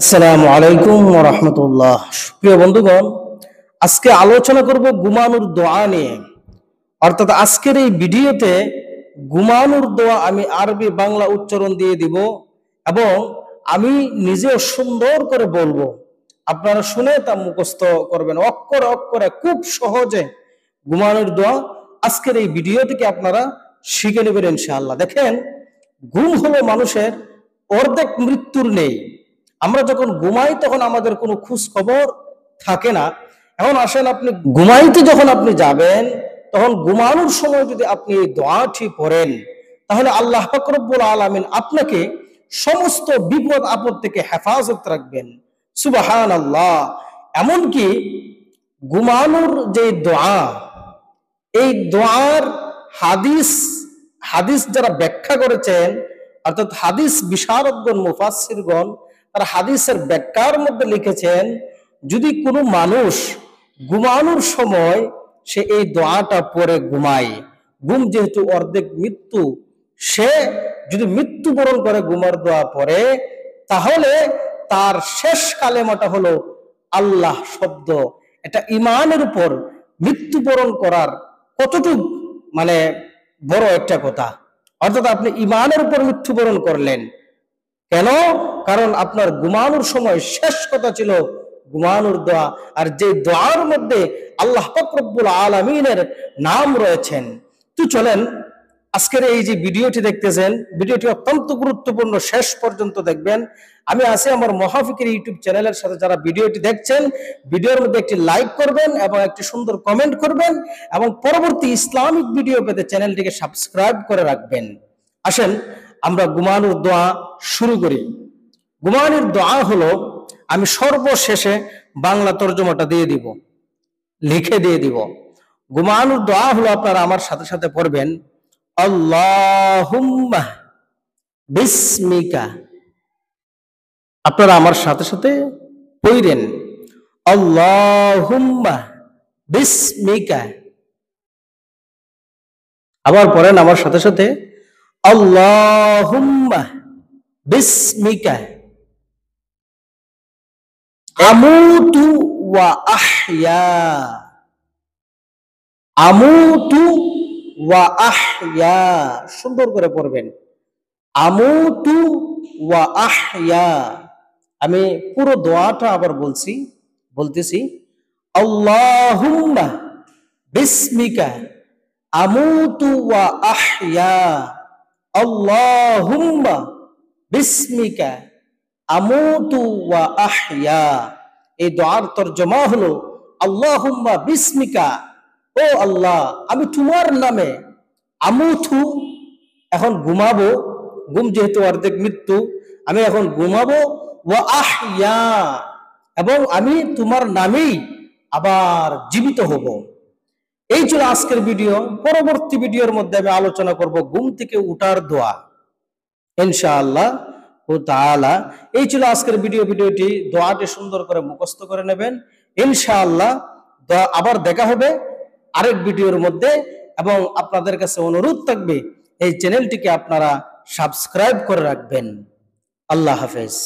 আসসালামু আলাইকুম ওয়া রাহমাতুল্লাহ। প্রিয় বন্ধুগণ, আজকে আলোচনা করব ঘুমানোর দোয়া নিয়ে। অর্থাৎ আজকের এই ভিডিওতে ঘুমানোর দোয়া আমি আরবি বাংলা উচ্চারণ দিয়ে দিব এবং আমি নিজেও সুন্দর করে বলবো। আপনারা শুনে তা মুখস্থ করবেন অক্ষরে অক্ষরে, খুব সহজে ঘুমানোর দোয়া আজকের এই ভিডিও থেকে আপনারা শিখে নেবেন ইনশাআল্লাহ। দেখেন, ঘুম হলো মানুষের অর্ধেক মৃত্যুর নেই। আমরা যখন ঘুমাই তখন আমাদের কোনো খোঁজ খবর থাকে না। এখন আসেন, আপনি ঘুমাইতে যখন আপনি যাবেন তখন ঘুমানোর সময় যদি আপনি এই দোয়াটি পড়েন তাহলে আল্লাহ পাক রব্বুল আলামিন আপনাকে সমস্ত বিপদ আপদ থেকে হেফাজত রাখবেন। সুবহানাল্লাহ। এমনকি ঘুমানোর যে দোয়া, এই দোয়ার হাদিস হাদিস যারা ব্যাখ্যা করেছেন, অর্থাৎ হাদিস বিশারদগণ মুফাসসিরগণ, তারা হাদিসের ব্যাখ্যার মধ্যে লিখেছেন, যদি কোনো মানুষ ঘুমানোর সময় সে এই দোয়াটা পড়ে ঘুমায়, ঘুম যেহেতু অর্ধেক মৃত্যু, সে যদি মৃত্যুবরণ করে ঘুমার দোয়া পড়ে, তাহলে তার শেষ কালেমাটা হলো আল্লাহ শব্দ। এটা ইমানের উপর মৃত্যুবরণ করার কতটুকু মানে বড় একটা কথা। অর্থাৎ আপনি ইমানের উপর মৃত্যুবরণ করলেন। কেন? কারণ আপনার ঘুমানোর সময় শেষ কথা ছিল ঘুমানোর দোয়া, আর যে দোয়ার মধ্যে আল্লাহ পাক রব্বুল আলামিনের নাম রয়েছেন। তো চলেন, আজকের এই যে ভিডিওটি দেখতেছেন, ভিডিওটি অত্যন্ত গুরুত্বপূর্ণ, শেষ পর্যন্ত দেখবেন। আমি আছি আমার মহাফিকের ইউটিউব চ্যানেলের সাথে। যারা ভিডিওটি দেখছেন, ভিডিওর মধ্যে একটি লাইক করবেন এবং একটি সুন্দর কমেন্ট করবেন এবং পরবর্তী ইসলামিক ভিডিও পেতে চ্যানেলটিকে সাবস্ক্রাইব করে রাখবেন। আসেন আমরা ঘুমানোর দোয়া শুরু করি। ঘুমানোর দোয়া হলো, আমি সর্বশেষে বাংলা তর্জমাটা দিয়ে দিব, লিখে দিয়ে দিব। ঘুমানোর দোয়া হলো, আপনারা আমার সাথে সাথে পড়বেন, আল্লাহুম্মা বিসমিকা। আপনারা আমার সাথে সাথে পড়েন, আল্লাহুম্মা বিসমিকা। আবার পড়েন আমার সাথে সাথে, আল্লাহুম্মা বিসমিকা আমুতু ওয়া আহইয়া। আমুতু ওয়া আহইয়া, সুন্দর করে পড়বেন, আমুতু ওয়া আহইয়া। আমি পুরো দোয়াটা আবার বলতেছি, আল্লাহুম্মা বিসমিকা আমুতু ওয়া আহইয়া। আল্লাহুম্মা বিসমিকা আমুতু ওয়া আহইয়া। এই দোয়ার তরজমা হলো, আল্লাহুম্মা বিসমিকা, ও আল্লাহ, আমি তোমার নামে, আমুতু, এখন ঘুমাবো, ঘুম যেহেতু অর্ধেক মৃত্যু, আমি এখন ঘুমাবো, ওয়া আহইয়া, এবং আমি তোমার নামেই আবার জীবিত হব। এই ছিল আজকের ভিডিও। পরবর্তী ভিডিওর মধ্যে আমি আলোচনা করব ঘুম থেকে উঠার দোয়া ইনশাআল্লাহ ও তাআলা। এই ছিল আজকের ভিডিওটি। দোয়াটি সুন্দর করে মুখস্থ করে নেবেন ইনশাআল্লাহ। আবার দেখা হবে আরেক ভিডিওর মধ্যে, এবং আপনাদের কাছে অনুরোধ থাকবে এই চ্যানেলটিকে আপনারা সাবস্ক্রাইব করে রাখবেন। আল্লাহ হাফেজ।